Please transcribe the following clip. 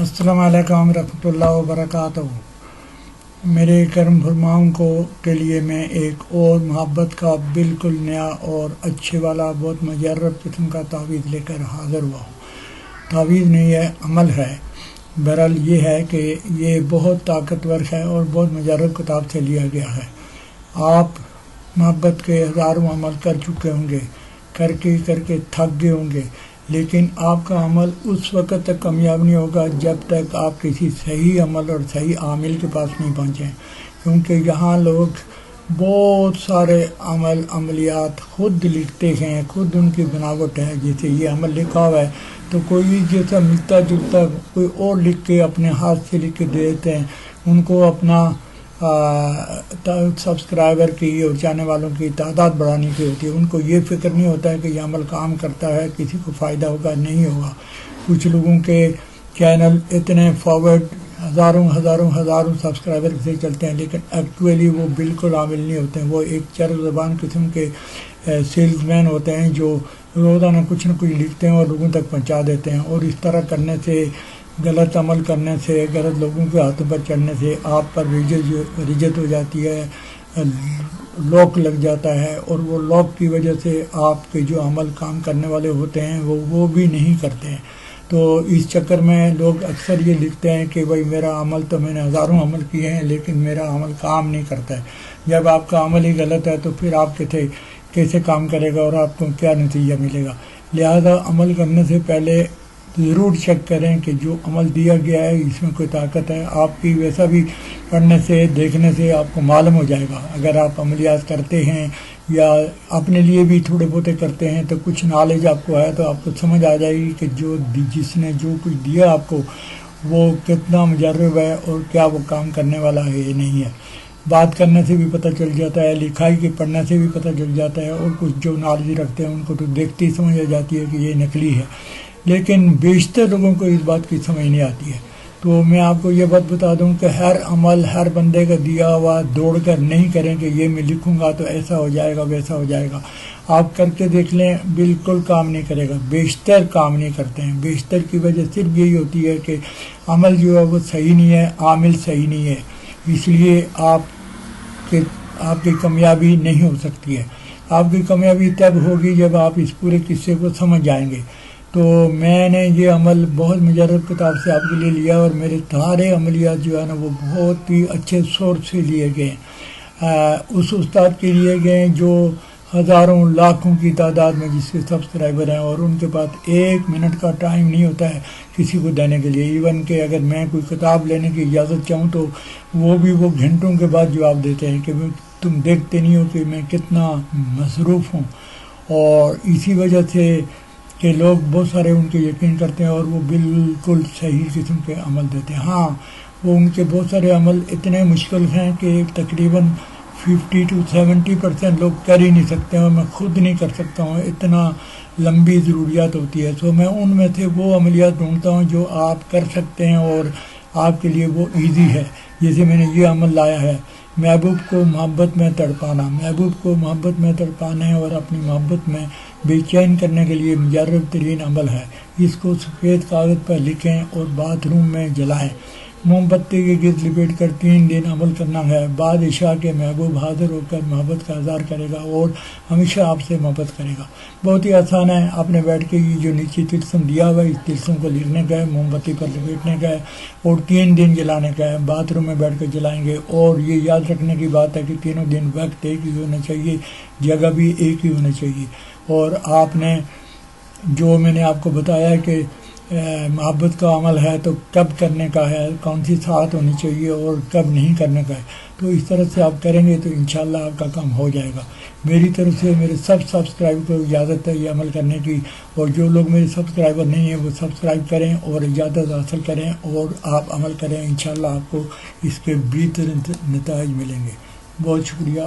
السلام علیکم ورحمۃ اللہ وبرکاتہ۔ میرے کرم فرماؤں کو کے لیے میں ایک اور محبت کا بالکل نیا اور اچھے والا بہت مجرب قسم کا تعویذ لے کر حاضر ہوا ہوں۔ تعویذ نہیں ہے، عمل ہے۔ بہرحال یہ ہے کہ یہ بہت طاقتور ہے اور بہت مجرب کتاب سے لیا گیا ہے۔ آپ محبت کے ہزاروں عمل کر چکے ہوں گے، کر کے تھک گئے ہوں گے، لیکن آپ کا عمل اس وقت تک کامیاب نہیں ہوگا جب تک آپ کسی صحیح عمل اور صحیح عامل کے پاس نہیں پہنچیں، کیونکہ یہاں لوگ بہت سارے عملیات خود لکھتے ہیں، خود ان کی بناوٹ ہے۔ جیسے یہ عمل لکھا ہوا ہے تو کوئی جیسا ملتا جلتا کوئی اور لکھ کے اپنے ہاتھ سے لکھ کے دے دیتے ہیں۔ ان کو اپنا سبسکرائبر کی اور چاہنے والوں کی تعداد بڑھانے کی ہوتی ہے، ان کو یہ فکر نہیں ہوتا ہے کہ یہ عمل کام کرتا ہے، کسی کو فائدہ ہوگا نہیں ہوگا۔ کچھ لوگوں کے چینل اتنے فارورڈ ہزاروں سبسکرائبر سے چلتے ہیں، لیکن ایکچولی وہ بالکل عامل نہیں ہوتے ہیں۔ وہ ایک چرب زبان قسم کے سیلز مین ہوتے ہیں جو روزانہ کچھ نہ کچھ لکھتے ہیں اور لوگوں تک پہنچا دیتے ہیں، اور اس طرح کرنے سے، غلط عمل کرنے سے، غلط لوگوں کے ہاتھوں پر چڑھنے سے آپ پر رجت ہو جاتی ہے، لاک لگ جاتا ہے، اور وہ لاک کی وجہ سے آپ کے جو عمل کام کرنے والے ہوتے ہیں وہ بھی نہیں کرتے ہیں۔ تو اس چکر میں لوگ اکثر یہ لکھتے ہیں کہ بھائی میرا عمل تو میں نے ہزاروں عمل کیے ہیں لیکن میرا عمل کام نہیں کرتا ہے۔ جب آپ کا عمل ہی غلط ہے تو پھر آپ کیسے کام کرے گا اور آپ کو کیا نتیجہ ملے گا؟ لہذا عمل کرنے سے پہلے ضرور چیک کریں کہ جو عمل دیا گیا ہے اس میں کوئی طاقت ہے۔ آپ کی ویسا بھی پڑھنے سے، دیکھنے سے آپ کو معلوم ہو جائے گا۔ اگر آپ عملیات کرتے ہیں یا اپنے لیے بھی تھوڑے بہتے کرتے ہیں تو کچھ نالج آپ کو ہے تو آپ کو سمجھ آ جائے گی کہ جس نے جو کچھ دیا آپ کو وہ کتنا مجرب ہے اور کیا وہ کام کرنے والا ہے یا نہیں ہے۔ بات کرنے سے بھی پتہ چل جاتا ہے، لکھائی کے پڑھنے سے بھی پتہ چل جاتا ہے، اور کچھ جو نالج رکھتے ہیں ان کو تو دیکھتے ہی سمجھ آ جاتی ہے کہ یہ نقلی ہے، لیکن بیشتر لوگوں کو اس بات کی سمجھ نہیں آتی ہے۔ تو میں آپ کو یہ بات بتا دوں کہ ہر عمل ہر بندے کا دیا ہوا دوڑ کر نہیں کریں کہ یہ میں لکھوں گا تو ایسا ہو جائے گا ویسا ہو جائے گا۔ آپ کر کے دیکھ لیں، بالکل کام نہیں کرے گا، بیشتر کام نہیں کرتے ہیں۔ بیشتر کی وجہ صرف یہی ہوتی ہے کہ عمل جو ہے وہ صحیح نہیں ہے، عامل صحیح نہیں ہے، اس لیے آپ کی کامیابی نہیں ہو سکتی ہے۔ آپ کی کامیابی تب ہوگی جب آپ اس پورے قصے کو سمجھ جائیں گے۔ تو میں نے یہ عمل بہت مجرب کتاب سے آپ کے لیے لیا، اور میرے سارے عملیات جو ہے نا وہ بہت ہی اچھے سورس سے لیے گئے ہیں، اس استاد کے لیے گئے ہیں جو ہزاروں لاکھوں کی تعداد میں جس کے سبسکرائبر ہیں، اور ان کے پاس 1 منٹ کا ٹائم نہیں ہوتا ہے کسی کو دینے کے لیے۔ ایون کہ اگر میں کوئی کتاب لینے کی اجازت چاہوں تو وہ گھنٹوں کے بعد جواب دیتے ہیں کہ تم دیکھتے نہیں ہو کہ میں کتنا مصروف ہوں۔ اور اسی وجہ سے کہ لوگ بہت سارے ان کے یقین کرتے ہیں اور وہ بالکل صحیح قسم کے عمل دیتے ہیں۔ ہاں، وہ ان کے بہت سارے عمل اتنے مشکل ہیں کہ تقریباً 50 to 70% لوگ کر ہی نہیں سکتے ہیں، اور میں خود نہیں کر سکتا ہوں، اتنا لمبی ضروریات ہوتی ہے۔ تو میں ان میں سے وہ عملیات ڈھونڈتا ہوں جو آپ کر سکتے ہیں اور آپ کے لیے وہ ایزی ہے۔ جیسے میں نے یہ عمل لایا ہے، محبوب کو محبت میں تڑپانا۔ محبوب کو محبت میں تڑپانے اور اپنی محبت میں بے چین کرنے کے لیے مجرب ترین عمل ہے۔ اس کو سفید کاغذ پر لکھیں اور باتھ روم میں جلائیں۔ موم بتی کے گرد لپیٹ کر 3 دن عمل کرنا ہے۔ بعد عشاء کے محبوب حاضر ہو کر محبت کا اظہار کرے گا اور ہمیشہ آپ سے محبت کرے گا۔ بہت ہی آسان ہے، آپ نے بیٹھ کے یہ جو نیچے تلسم دیا ہوا ہے اس تلسم کو لکھنے کا ہے، موم بتی پر لپیٹنے کا ہے اور 3 دن جلانے کا ہے۔ باتھ روم میں بیٹھ کر جلائیں گے، اور یہ یاد رکھنے کی بات ہے کہ تینوں دن وقت ایک ہی ہونا چاہیے، جگہ بھی ایک ہی ہونا چاہیے۔ اور آپ نے جو میں نے آپ کو بتایا کہ محبت کا عمل ہے تو کب کرنے کا ہے، کون سی ساعت ہونی چاہیے اور کب نہیں کرنے کا ہے، تو اس طرح سے آپ کریں گے تو انشاءاللہ آپ کا کام ہو جائے گا۔ میری طرف سے میرے سب سبسکرائبر کو اجازت ہے یہ عمل کرنے کی، اور جو لوگ میرے سبسکرائبر نہیں ہیں وہ سبسکرائب کریں اور اجازت حاصل کریں اور آپ عمل کریں، انشاءاللہ آپ کو اس کے بہتر نتائج ملیں گے۔ بہت شکریہ۔